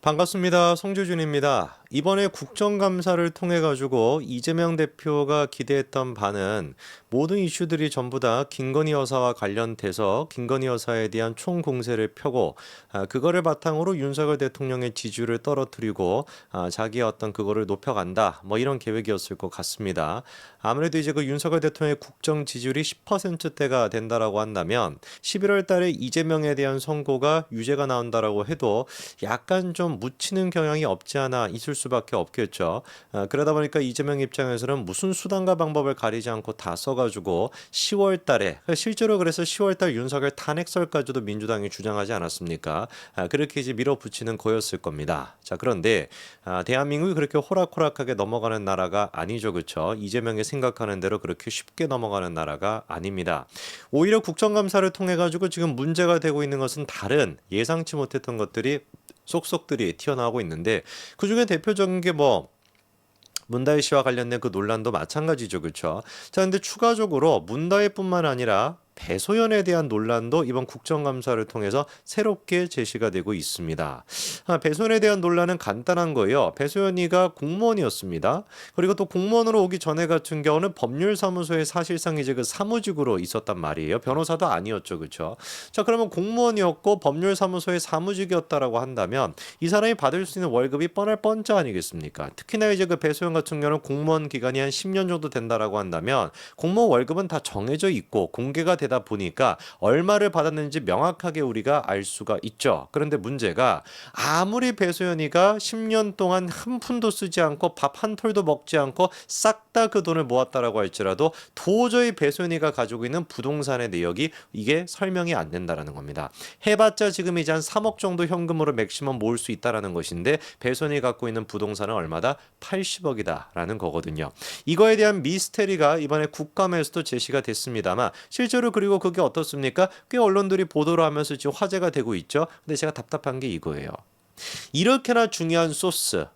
반갑습니다. 송주준입니다. 이번에 국정감사를 통해 가지고 이재명 대표가 기대했던 바는 모든 이슈들이 전부 다 김건희 여사와 관련돼서 김건희 여사에 대한 총공세를 펴고 그거를 바탕으로 윤석열 대통령의 지지율을 떨어뜨리고 자기의 어떤 그거를 높여간다. 뭐 이런 계획이었을 것 같습니다. 아무래도 이제 그 윤석열 대통령의 국정 지지율이 10%대가 된다라고 한다면 11월 달에 이재명에 대한 선고가 유죄가 나온다라고 해도 약간 좀 묻히는 경향이 없지 않아 있을 수밖에 없겠죠. 그러다 보니까 이재명 입장에서는 무슨 수단과 방법을 가리지 않고 다 써가지고 10월 달에 실제로 그래서 10월 달 윤석열 탄핵설까지도 민주당이 주장하지 않았습니까? 그렇게 이제 밀어붙이는 거였을 겁니다. 자, 그런데 대한민국이 그렇게 호락호락하게 넘어가는 나라가 아니죠, 그렇죠? 이재명이 생각하는 대로 그렇게 쉽게 넘어가는 나라가 아닙니다. 오히려 국정감사를 통해 가지고 지금 문제가 되고 있는 것은 다른 예상치 못했던 것들이 속속들이 튀어나오고 있는데 그중에 대표적인 게 뭐 문다혜 씨와 관련된 그 논란도 마찬가지죠. 그렇죠? 자, 근데 추가적으로 문다혜뿐만 아니라 배소연에 대한 논란도 이번 국정감사를 통해서 새롭게 제시가 되고 있습니다. 배소연에 대한 논란은 간단한 거예요. 배소연이가 공무원이었습니다. 그리고 또 공무원으로 오기 전에 같은 경우는 법률사무소에 사실상 이제 그 사무직으로 있었단 말이에요. 변호사도 아니었죠, 그렇죠? 자, 그러면 공무원이었고 법률사무소의 사무직이었다라고 한다면 이 사람이 받을 수 있는 월급이 뻔할 뻔짜 아니겠습니까? 특히나 이제 그 배소연 같은 경우는 공무원 기간이 한 10년 정도 된다라고 한다면 공무원 월급은 다 정해져 있고 공개가 되다 보니까 얼마를 받았는지 명확하게 우리가 알 수가 있죠. 그런데 문제가 아무리 배소연이가 10년 동안 한 푼도 쓰지 않고 밥 한 톨도 먹지 않고 싹 다 그 돈을 모았다라고 할지라도 도저히 배소연이가 가지고 있는 부동산의 내역이 이게 설명이 안 된다라는 겁니다. 해봤자 지금 이제 한 3억 정도 현금으로 맥시멈 모을 수 있다라는 것인데 배소연이 갖고 있는 부동산은 얼마다? 80억이다라는 거거든요. 이거에 대한 미스테리가 이번에 국감에서도 제시가 됐습니다만 실제로 그리고 그게 어떻습니까? 꽤 언론들이 보도를 하면서 지금 화제가 되고 있죠. 근데 제가 답답한 게 이거예요. 이렇게나 중요한 소스,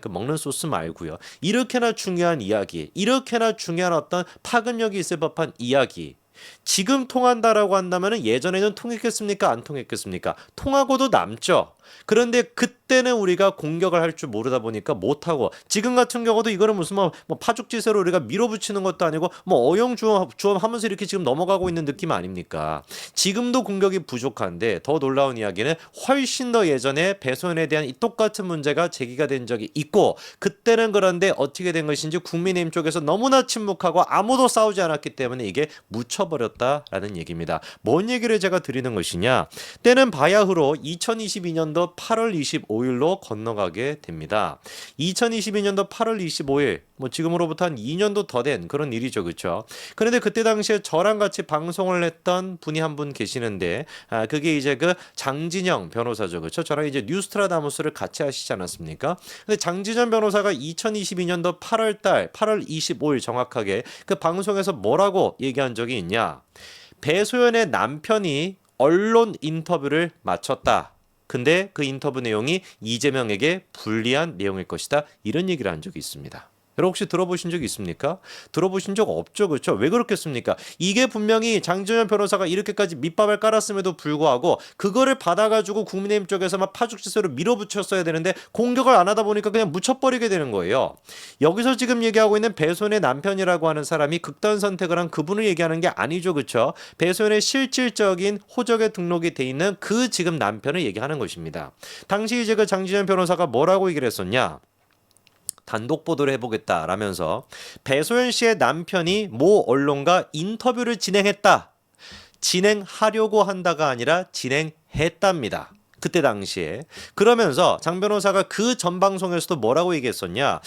먹는 소스 말고요. 이렇게나 중요한 이야기, 이렇게나 중요한 어떤 파급력이 있을 법한 이야기. 지금 통한다라고 한다면 예전에는 통했겠습니까? 안 통했겠습니까? 통하고도 남죠. 그런데 그때는 우리가 공격을 할 줄 모르다 보니까 못하고 지금 같은 경우도 이거는 무슨 뭐 파죽지세로 우리가 밀어붙이는 것도 아니고 뭐 어영주엄하면서 이렇게 지금 넘어가고 있는 느낌 아닙니까? 지금도 공격이 부족한데 더 놀라운 이야기는 훨씬 더 예전에 배소연에 대한 이 똑같은 문제가 제기가 된 적이 있고 그때는 그런데 어떻게 된 것인지 국민의힘 쪽에서 너무나 침묵하고 아무도 싸우지 않았기 때문에 이게 묻혀버렸다라는 얘기입니다. 뭔 얘기를 제가 드리는 것이냐? 때는 바야흐로 2022년도 8월 25일로 건너가게 됩니다. 2022년도 8월 25일, 뭐 지금으로부터 한 2년도 더 된 그런 일이죠, 그렇죠? 그런데 그때 당시에 저랑 같이 방송을 했던 분이 한 분 계시는데, 그게 이제 그 장진영 변호사죠, 그렇죠? 저랑 이제 뉴스트라다무스를 같이 하시지 않았습니까? 근데 장진영 변호사가 2022년도 8월 25일 정확하게 그 방송에서 뭐라고 얘기한 적이 있냐? 배소연의 남편이 언론 인터뷰를 마쳤다. 근데 그 인터뷰 내용이 이재명에게 불리한 내용일 것이다. 이런 얘기를 한 적이 있습니다. 여러분 혹시 들어보신 적 있습니까? 들어보신 적 없죠, 그렇죠? 왜 그렇겠습니까? 이게 분명히 장준현 변호사가 이렇게까지 밑밥을 깔았음에도 불구하고 그거를 받아가지고 국민의힘 쪽에서 막 파죽지세로 밀어붙였어야 되는데 공격을 안 하다 보니까 그냥 묻혀버리게 되는 거예요. 여기서 지금 얘기하고 있는 배소연의 남편이라고 하는 사람이 극단 선택을 한 그분을 얘기하는 게 아니죠, 그렇죠? 배소연의 실질적인 호적에 등록이 돼 있는 그 지금 남편을 얘기하는 것입니다. 당시 이제 그 장준현 변호사가 뭐라고 얘기를 했었냐? 단독 보도를 해보겠다라면서 배소연 씨의 남편이 모 언론과 인터뷰를 진행했다. 진행하려고 한다가 아니라 진행했답니다. 그때 당시에. 그러면서 장 변호사가 그 전 방송에서도 뭐라고 얘기했었냐?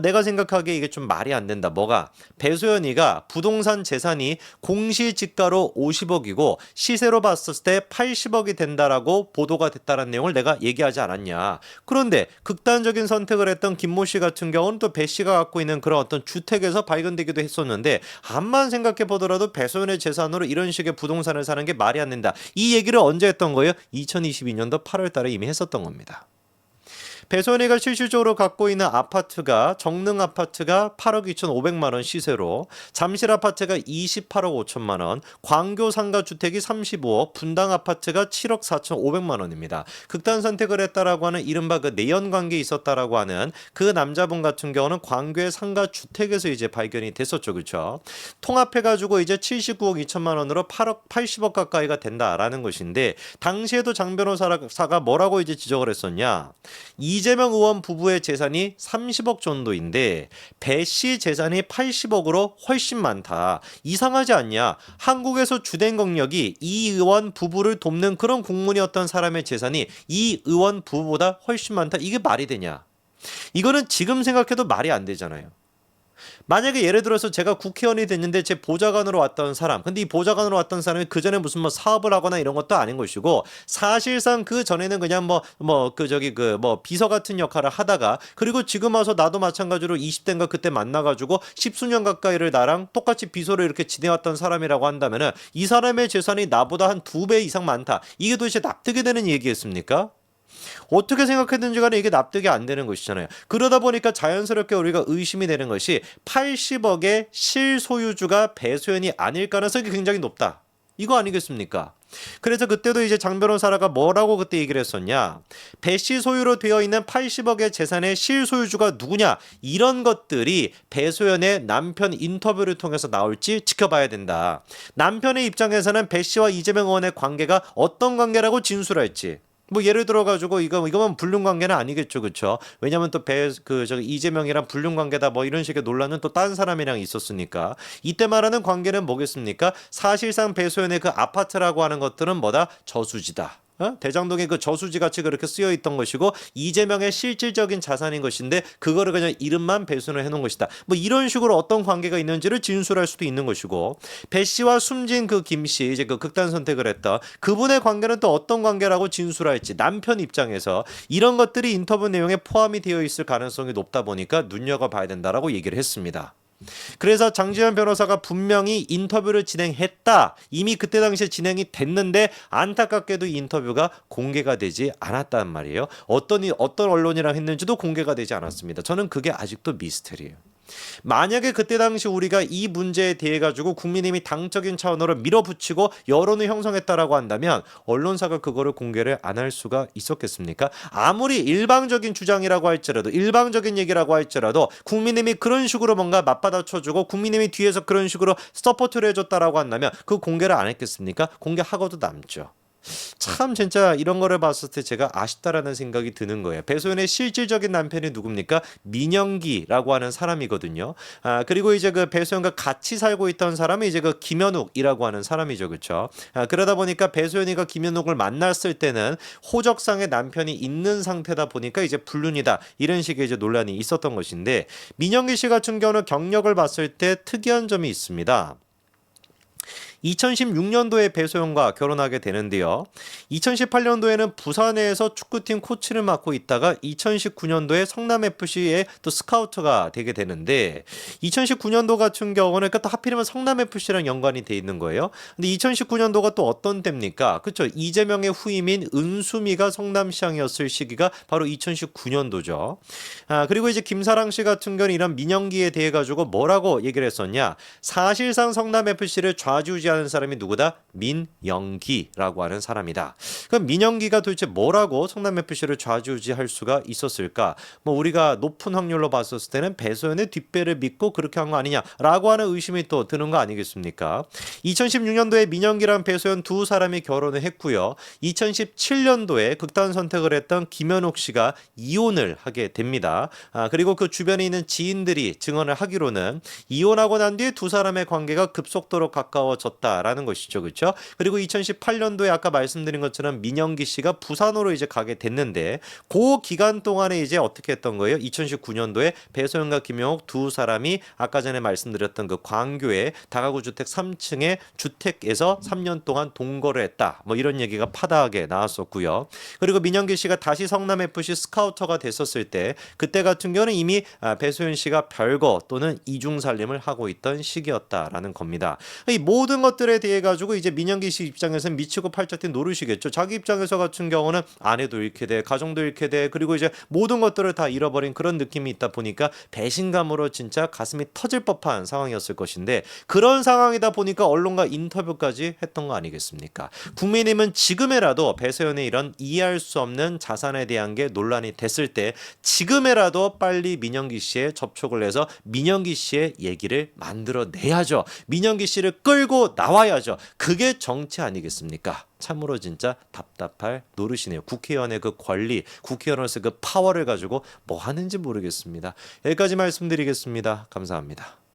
내가 생각하기에 이게 좀 말이 안 된다. 뭐가? 배소연이가 부동산 재산이 공시지가로 50억이고 시세로 봤을 때 80억이 된다라고 보도가 됐다는 내용을 내가 얘기하지 않았냐. 그런데 극단적인 선택을 했던 김모 씨 같은 경우는 또 배 씨가 갖고 있는 그런 어떤 주택에서 발견되기도 했었는데 암만 생각해 보더라도 배소연의 재산으로 이런 식의 부동산을 사는 게 말이 안 된다. 이 얘기를 언제 했던 거예요? 2022년도 8월 달에 이미 했었던 겁니다. 배소연이가 실질적으로 갖고 있는 아파트가 정릉 아파트가 8억 2,500만 원 시세로, 잠실 아파트가 28억 5천만 원, 광교 상가 주택이 35억, 분당 아파트가 7억 4,500만 원입니다. 극단 선택을 했다라고 하는 이른바 그 내연 관계에 있었다라고 하는 그 남자분 같은 경우는 광교의 상가 주택에서 이제 발견이 됐었죠, 그렇죠? 통합해가지고 이제 79억 2천만 원으로 8억 80억 가까이가 된다라는 것인데, 당시에도 장 변호사가 뭐라고 이제 지적을 했었냐? 이재명 의원 부부의 재산이 30억 정도인데 배 씨 재산이 80억으로 훨씬 많다. 이상하지 않냐? 한국에서 주된 경력이 이 의원 부부를 돕는 그런 공무원이었던 사람의 재산이 이 의원 부부보다 훨씬 많다. 이게 말이 되냐? 이거는 지금 생각해도 말이 안 되잖아요. 만약에 예를 들어서 제가 국회의원이 됐는데 제 보좌관으로 왔던 사람, 근데 이 보좌관으로 왔던 사람이 그 전에 무슨 뭐 사업을 하거나 이런 것도 아닌 것이고, 사실상 그 전에는 그냥 비서 같은 역할을 하다가, 그리고 지금 와서 나도 마찬가지로 20대인가 그때 만나가지고 십수년 가까이를 나랑 똑같이 비서를 이렇게 지내왔던 사람이라고 한다면은 이 사람의 재산이 나보다 한 2배 이상 많다. 이게 도대체 납득이 되는 얘기겠습니까? 어떻게 생각했는지 간에 이게 납득이 안 되는 것이잖아요. 그러다 보니까 자연스럽게 우리가 의심이 되는 것이 80억의 실소유주가 배소연이 아닐 가능성이 굉장히 높다. 이거 아니겠습니까? 그래서 그때도 이제 장 변호사가 뭐라고 그때 얘기를 했었냐? 배 씨 소유로 되어 있는 80억의 재산의 실소유주가 누구냐? 이런 것들이 배소연의 남편 인터뷰를 통해서 나올지 지켜봐야 된다. 남편의 입장에서는 배 씨와 이재명 의원의 관계가 어떤 관계라고 진술할지. 뭐 예를 들어가지고 이거만 불륜 관계는 아니겠죠, 그렇죠? 왜냐면 또 이재명이랑 불륜 관계다 뭐 이런 식의 논란은 또 다른 사람이랑 있었으니까. 이때 말하는 관계는 뭐겠습니까? 사실상 배소연의 그 아파트라고 하는 것들은 뭐다? 저수지다. 대장동에 그 저수지 같이 그렇게 쓰여 있던 것이고, 이재명의 실질적인 자산인 것인데 그거를 그냥 이름만 배수를 해놓은 것이다. 뭐 이런 식으로 어떤 관계가 있는지를 진술할 수도 있는 것이고, 배 씨와 숨진 그 김 씨, 이제 그 극단 선택을 했다. 그분의 관계는 또 어떤 관계라고 진술할지, 남편 입장에서 이런 것들이 인터뷰 내용에 포함이 되어 있을 가능성이 높다 보니까 눈여겨봐야 된다라고 얘기를 했습니다. 그래서 장지현 변호사가 분명히 인터뷰를 진행했다. 이미 그때 당시에 진행이 됐는데 안타깝게도 이 인터뷰가 공개가 되지 않았단 말이에요. 어떤 언론이랑 했는지도 공개가 되지 않았습니다. 저는 그게 아직도 미스터리예요. 만약에 그때 당시 우리가 이 문제에 대해 가지고 국민의힘이 당적인 차원으로 밀어붙이고 여론을 형성했다라고 한다면 언론사가 그거를 공개를 안 할 수가 있었겠습니까? 아무리 일방적인 주장이라고 할지라도, 일방적인 얘기라고 할지라도 국민의힘이 그런 식으로 뭔가 맞받아쳐주고 국민의힘이 뒤에서 그런 식으로 서포트를 해줬다라고 한다면 그 공개를 안 했겠습니까? 공개하고도 남죠. 참 진짜 이런 거를 봤을 때 제가 아쉽다라는 생각이 드는 거예요. 배소연의 실질적인 남편이 누굽니까? 민영기라고 하는 사람이거든요. 그리고 이제 그 배소연과 같이 살고 있던 사람이 이제 그 김현욱이라고 하는 사람이죠, 그렇죠? 그러다 보니까 배소연이가 김현욱을 만났을 때는 호적상의 남편이 있는 상태다 보니까 이제 불륜이다, 이런 식의 이제 논란이 있었던 것인데, 민영기 씨 같은 경우는 경력을 봤을 때 특이한 점이 있습니다. 2016년도에 배소연과 결혼하게 되는데요. 2018년도에는 부산에서 축구팀 코치를 맡고 있다가 2019년도에 성남FC의 또 스카우터가 되게 되는데, 2019년도 같은 경우는 또 하필이면 성남FC랑 연관이 돼 있는 거예요. 근데 2019년도가 또 어떤 때입니까? 그렇죠. 이재명의 후임인 은수미가 성남시장이었을 시기가 바로 2019년도죠. 그리고 이제 김사랑 씨 같은 경우는 이런 민영기에 대해 가지고 뭐라고 얘기를 했었냐? 사실상 성남FC를 좌지우지하는 사람이 누구다? 민영기라고 하는 사람이다. 그럼 민영기가 도대체 뭐라고 성남FC를 좌지우지할 수가 있었을까? 뭐 우리가 높은 확률로 봤었을 때는 배소연의 뒷배를 믿고 그렇게 한 거 아니냐라고 하는 의심이 또 드는 거 아니겠습니까? 2016년도에 민영기랑 배소연 두 사람이 결혼을 했고요. 2017년도에 극단 선택을 했던 김현욱 씨가 이혼을 하게 됩니다. 그리고 그 주변에 있는 지인들이 증언을 하기로는 이혼하고 난 뒤에 두 사람의 관계가 급속도로 가까워졌다라는 것이죠, 그렇죠? 그리고 2018년도에 아까 말씀드린 것처럼 민영기 씨가 부산으로 이제 가게 됐는데, 그 기간 동안에 이제 어떻게 했던 거예요? 2019년도에 배소연과 김영욱 두 사람이 아까 전에 말씀드렸던 그 광교의 다가구 주택 3층의 주택에서 3년 동안 동거를 했다. 뭐 이런 얘기가 파다하게 나왔었고요. 그리고 민영기 씨가 다시 성남FC 스카우터가 됐었을 때, 그때 같은 경우는 이미 배소연 씨가 별거 또는 이중 살림을 하고 있던 시기였다라는 겁니다. 이 모든 것 것들에 대해 가지고 이제 민영기 씨 입장에서는 미치고 팔짝 뛴 노릇이겠죠. 자기 입장에서 같은 경우는 아내도 잃게 돼, 가정도 잃게 돼, 그리고 이제 모든 것들을 다 잃어버린 그런 느낌이 있다 보니까 배신감으로 진짜 가슴이 터질 법한 상황이었을 것인데 그런 상황이다 보니까 언론과 인터뷰까지 했던 거 아니겠습니까? 국민의힘은 지금에라도 배세연의 이런 이해할 수 없는 자산에 대한 게 논란이 됐을 때 지금에라도 빨리 민영기 씨에 접촉을 해서 민영기 씨의 얘기를 만들어내야죠. 민영기 씨를 끌고 나와야죠. 그게 정치 아니겠습니까? 참으로 진짜 답답할 노릇이네요. 국회의원의 그 권리, 국회의원으로서 그 파워를 가지고 뭐 하는지 모르겠습니다. 여기까지 말씀드리겠습니다. 감사합니다.